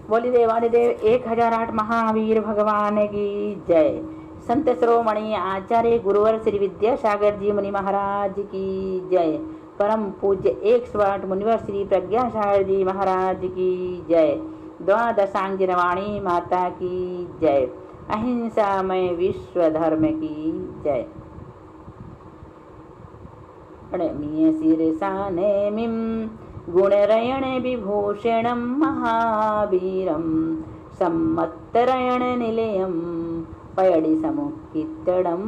बोली देवादिदेव 1008 महावीर भगवान की जय। संत श्रोमणी आचार्य गुरुवर श्री विद्यासागर जी मुनि महाराज की जय। परम पूज्य 108 मुनिवर श्री प्रज्ञासागर जी महाराज की जय। द्वादशांगिरवाणी माता की जय। अहिंसामय विश्व धर्म की जय। प्रणमीय शिरसानेमिं गुणरयण विभूषणं महावीरं सम्मत्तरयण निलयं पयडि समुखितड़ं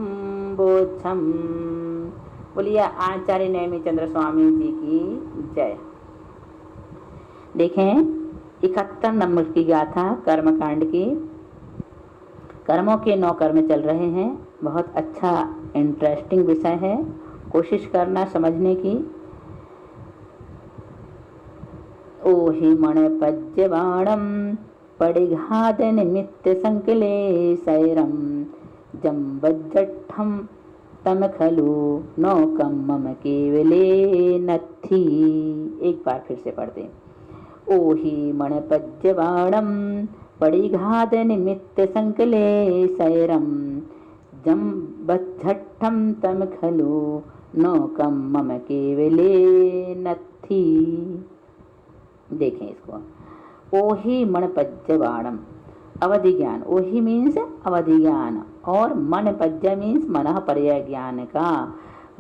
बोधम। बोलिए आचार्य नेमी चंद्र स्वामी जी की जय। देखें 71 नंबर की गाथा कर्मकांड की। कर्मों के 9 कर्म चल रहे हैं। बहुत अच्छा इंटरेस्टिंग विषय है, कोशिश करना समझने की। ओहि मण पज्यबाणम पड़िघात निमित्त संकलेशैरम जम्बज्जठम तम खलु नौकम मम केवले नथी। एक बार फिर से पढ़ते। ओहि मण पज्यबाणम पड़िघात निमित्त संकलेशैरम जम्बज्जठम तम खलु नौकम मम केवले नथी। देखें इसको। ओहि मणपज्य बाणम, अवधि ज्ञान। ओहि मीन्स अवधि ज्ञान और मन पज्य मीन्स मन पर्याय ज्ञान का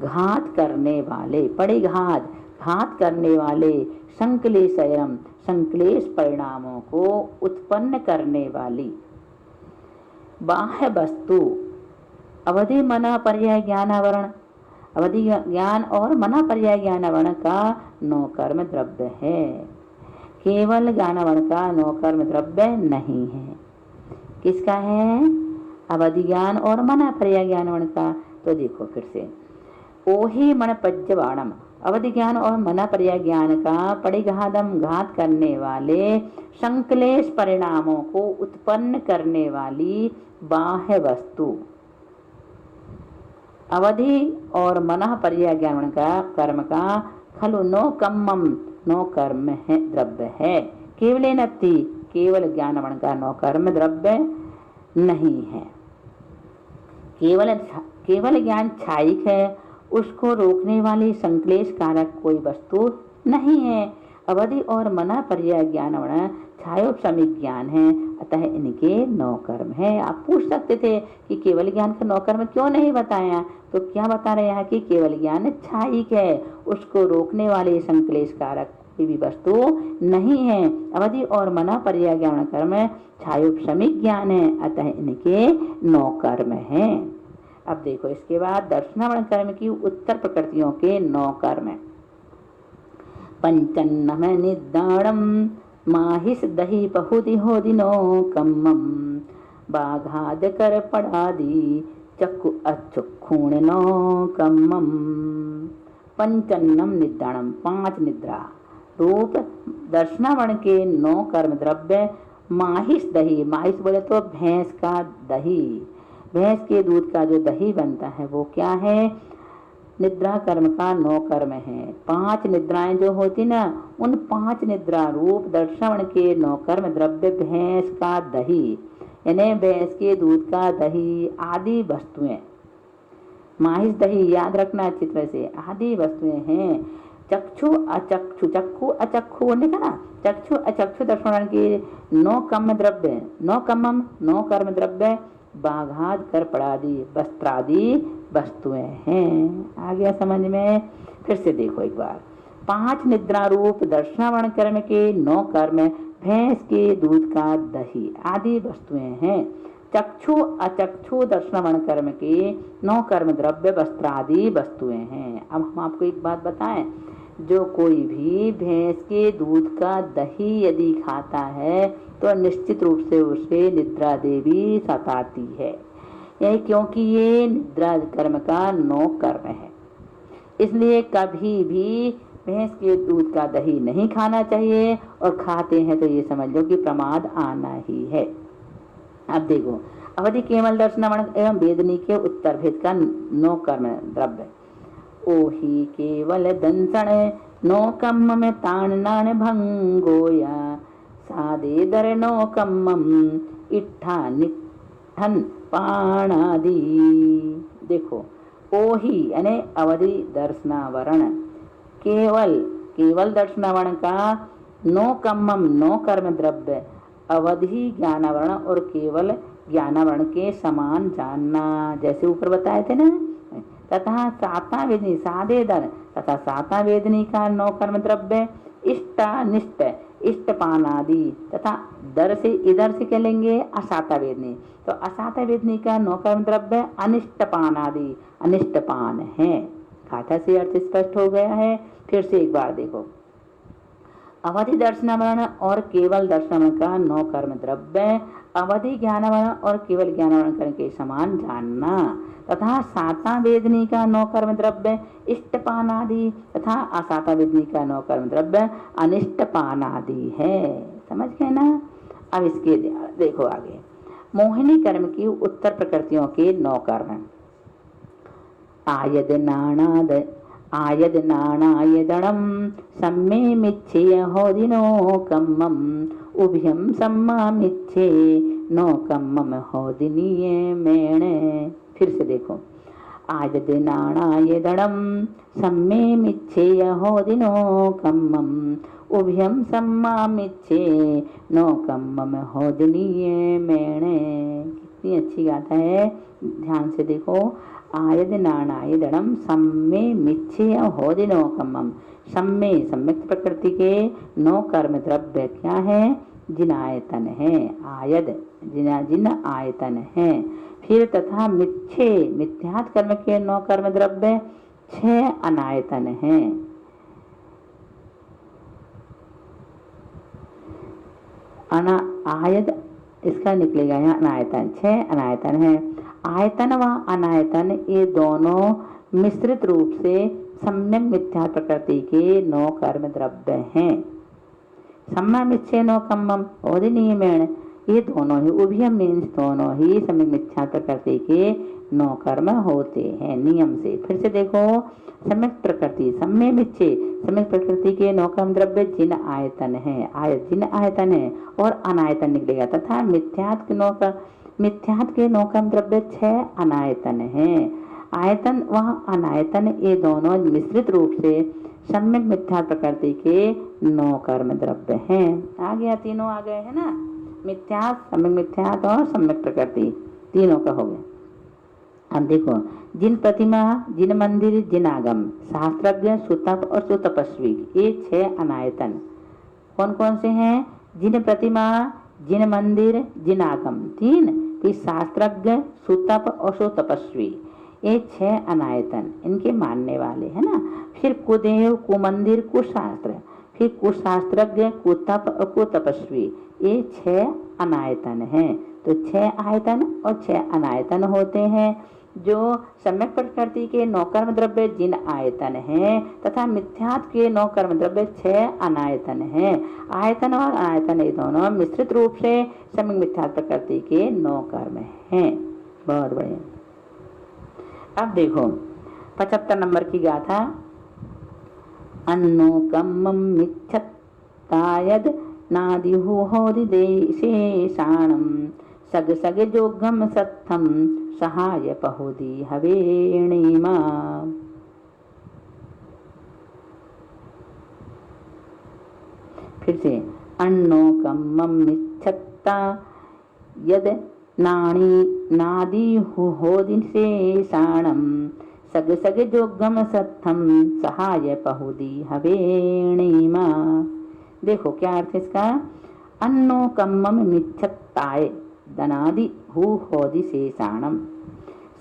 घात करने वाले, परिघात घात करने वाले, संकलेशयम संकलेश परिणामों को उत्पन्न करने वाली, बाह्य वस्तु अवधि मना पर्याय ज्ञानावरण, अवधि ज्ञान और मना पर्याय ज्ञानावरण का 9 कर्म द्रव्य है। केवल ज्ञानावरण का 9 कर्म द्रव्य नहीं है। किसका है? अवधि ज्ञान और मना पर्याय ज्ञानावरण का। तो देखो फिर से। ओहि मन पज्यबाणम, अवधि ज्ञान और मना पर्याय ज्ञान का परिघातम घात करने वाले, संकलेश परिणामों को उत्पन्न करने वाली बाह्य वस्तु अवधि और मनः पर्याय ज्ञान का कर्म का खलु नो कम्मम 9 कर्म है द्रव्य है। केवले नत्ति, केवल ज्ञानवण का 9 कर्म द्रव्य नहीं है। केवल ज्ञान छायिक है, उसको रोकने वाली संकलेश कारक कोई वस्तु नहीं है। अवधि और मना पर्याय ज्ञानवण छायोपशमिक ज्ञान है, अतः इनके 9 कर्म है। आप पूछ सकते थे कि केवल ज्ञान का 9 कर्म क्यों नहीं बताया, तो क्या बता रहे हैं कि केवल ज्ञान छायिक है, उसको रोकने वाले संकलेश कारक कोई भी वस्तु नहीं है। अवधि और मना पर्याय ज्ञान कर्म छायोपशमिक ज्ञान है, अतः इनके 9 कर्म हैं। अब देखो इसके बाद दर्शनावरण कर्म की उत्तर प्रकृतियों के 9 कर्म। पंचन्नम निदाणम माहिस दही पहुति होदिनो कम्मम बाघाद कर पड़ादी चक्कु अचुक्षुण नो कम्मम। पंचन्नम निदाणम 5 निद्रा रूप दर्शनावरण के 9 कर्म द्रव्य। माहिस दही, माहिस बोले तो भैंस का दही, भैंस के दूध का जो दही बनता है वो क्या है? निद्रा कर्म का 9 कर्म है। 5 निद्राएं जो होती ना, उन 5 निद्रा रूप दर्शनावरण के 9 कर्म द्रव्य भैंस का दही, यानी भैंस के दूध का दही आदि वस्तुएं। माहिस दही याद रखना अच्छी तरह से, आदि वस्तुएं हैं। चक्षु अचक्षु, चक्षु अचक्षु बोलने का ना, चक्षु अचक्षु दर्शनावरण के 9 कर्म द्रव्य, 9 कम्मम 9 कर्म द्रव्य बाघाद कर पड़ादी वस्त्रादि वस्तुएं हैं। आ गया समझ में? फिर से देखो एक बार। 5 निद्रा रूप दर्शनावरण कर्म के 9 कर्म भैंस के दूध का दही आदि वस्तुएं हैं। चक्षु अचक्षु दर्शनावरण कर्म के 9 कर्म द्रव्य वस्त्रादि वस्तुएं हैं। अब हम आपको एक बात बताएं, जो कोई भी भैंस के दूध का दही यदि खाता है तो निश्चित रूप से उसे निद्रा देवी सताती है। यही क्योंकि ये निद्रा कर्म का 9 कर्म है, इसलिए कभी भी भैंस के दूध का दही नहीं खाना चाहिए, और खाते हैं तो ये समझ लो कि प्रमाद आना ही है। अब देखो, अवधि केवल दर्शनावरण एवं वेदनी के उत्तर भेद का 9 कर्म द्रव्य। ओहि केवल दंसण 9 कम्म में तान नान भंगोया सा सादे दरनो कम्मम इट्ठा निठन पाणादि। देखो ओही यानी अवधि दर्शनावरण, केवल केवल दर्शनावरण का नो कम्मम नो कर्म द्रव्य, अवधि ज्ञानावरण और केवल ज्ञानावरण के समान जानना, जैसे ऊपर बताए थे ना। तथा साता वेदनी साधे दर तथा साता वेदनी का नो कर्म द्रव्य इष्टा निष्ठ इष्टपान आदि, तथा दर से इधर से क्या लेंगे असाता वेदनी, तो असाता वेदनी का नो कर्म द्रव्य अनिष्टपान आदि अनिष्टपान है। गाथा से अर्थ स्पष्ट हो गया है। फिर से एक बार देखो, अवधि दर्शनावरण और केवल दर्शनावरण का नो कर्म द्रव्य, अवधि ज्ञानावरण और केवल ज्ञानावरण करने के समान जानना, तथा साता वेदनी का नो कर्म द्रव्य इष्टपान आदि, तथा असाता वेदनी का नो कर्म द्रव्य अनिष्टपान आदि है। समझ गए ना। अब इसके देखो आगे, मोहिनी कर्म की उत्तर प्रकृतियों के नो कर्म। आयद नाणाद आयद नाणायदणम सम्मे मिच्छेय होदिनो कम्मम उभयम सम्मा मिच्छे नो कम्मम होदिनीय मेणे। फिर से देखो, आयद नाणायदणम सम्मे मिच्छेय होदिनो कम्मम उभयम सम्मा मिच्छे नो कम्मम होदिनीय मेणे। कितनी अच्छी गाथा है, ध्यान से देखो। आयद नाणायदणम सम्मे मिच्छेय होदिनो कम्मम, सम्मे सम्यक प्रकृति के नो कर्म द्रव्य क्या है, जिन आयतन है। आयद जिन आयतन है। फिर तथा मिच्छे मिथ्यात् कर्म के नो कर्म द्रव्य 6 अनायतन है। आयद इसका निकलेगा यहाँ अनायतन, 6 अनायतन है। आयतन व अनायतन ये दोनों मिश्रित रूप से सम्यक मिथ्या प्रकृति के नो कर्म द्रव्य हैं। सम्मा मिच्छे नो कम्मम ओदिनीयमेण, ये दोनों ही उभयम मीन्स दोनों ही सम्यक मिथ्या प्रकृति के नो कर्म होते हैं नियम से। फिर से देखो, सम्यक प्रकृति सम्य मिच्छे सम्यक प्रकृति के नो कर्म द्रव्य जिन आयतन है, जिन आयतन है और अनायतन निकलेगा, तथा मिथ्यात् के नो कर्म द्रव्य 6 अनायतन है। आयतन व अनायतन ये दोनों मिश्रित रूप से सम्यक मिथ्या प्रकृति के नो कर्म द्रव्य हैं। आ गया, तीनों आ गए है ना, मिथ्यात् सम्यक मिथ्यात् और सम्यक प्रकृति, तीनों का हो गया। अब देखो, जिन प्रतिमा जिन मंदिर जिन आगम शास्त्रज्ञ सुतप और सुतपस्वी, ये 6 अनायतन कौन कौन से हैं, जिन प्रतिमा जिन मंदिर जिन आगम 3, फिर शास्त्रज्ञ सुतप और सुतपस्वी, ये 6 अनायतन इनके मानने वाले है ना। फिर कुदेव कुमंदिर कुशास्त्र, फिर कुशास्त्रज्ञ कुतप और कुतपस्वी, ये 6 अनायतन हैं। तो 6 आयतन और 6 अनायतन होते हैं। जो सम्यक प्रकृति के 9 कर्म द्रव्य जिन आयतन हैं, तथा मिथ्यात् के 9 कर्म द्रव्य 6 अनायतन हैं। आयतन और अनायतन ये दोनों मिश्रित रूप से सम्यक मिथ्यात् प्रकृति के 9 कर्म हैं। बहुत बढ़िया। अब देखो 75 नंबर की गाथा। अन्नो कम्मम मिच्छत्तायद नादिहु होदि देशेषाणम सग सग जोगम सत्थम सहाय पहुदी हवेणीमा। फिर से, अन्नो कम्मम मिच्छत्ता यद नादी होदिशेषाणम सग सग जोगम सत्थम सहाय पहुदी हवेणीमा। देखो क्या अर्थ है इसका। अन्नो कम्मम मिच्छत्ताय दनादि होदि शेषाणम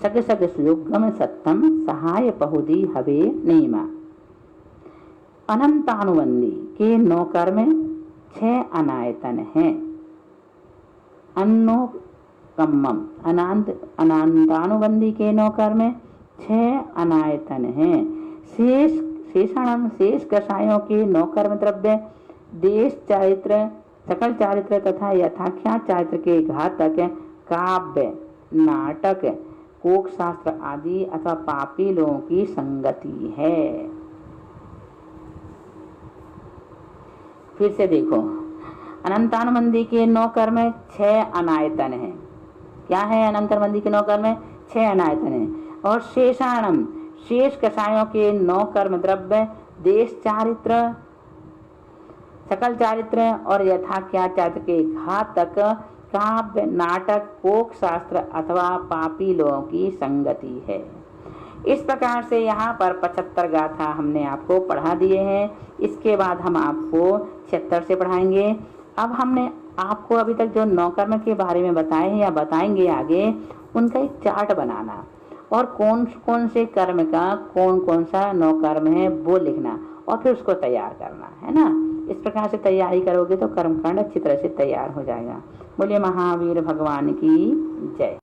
सग सग सुयोगम सत्तम सहाय पहुदी हवे नेमा। अनंतानुबंधी के 9 कर्म 6 अनायतन हैं। अन्नो कम्मम अनंतानुबंधी के 9 कर्म 6 अनायतन हैं। शेषाणम शेष कषायों के 9 कर्म द्रव्य देश चारित्र सकल चारित्र तथा यथाख्यात चारित्र के घातक काव्य नाटक कोक शास्त्र आदि अथवा पापी लोगों की संगति है। फिर से देखो, अनंतानुबंधी के 9 कर्म 6 अनायतन है। क्या है अनंतानुबंधी के 9 कर्म? 6 अनायतन है। और शेषाणम, शेष कषायों के 9 कर्म द्रव्य देश चारित्र, सकल चारित्र और यथाख्या चारित्र के घातक, काव्य, नाटक, कोक शास्त्र अथवा पापी लोगों की संगति है। इस प्रकार से यहाँ पर 75 गाथा हमने आपको पढ़ा दिए हैं। इसके बाद हम आपको 76 से पढ़ाएंगे। अब हमने आपको अभी तक जो 9 कर्म के बारे में बताए हैं या बताएंगे आगे, उनका एक चार्ट बनाना और कौन कौन से कर्म का कौन कौन सा 9 कर्म है वो लिखना और फिर उसको तैयार करना है ना। इस प्रकार से तैयारी करोगे तो कर्मकांड अच्छी तरह से तैयार हो जाएगा। बोलिए महावीर भगवान की जय।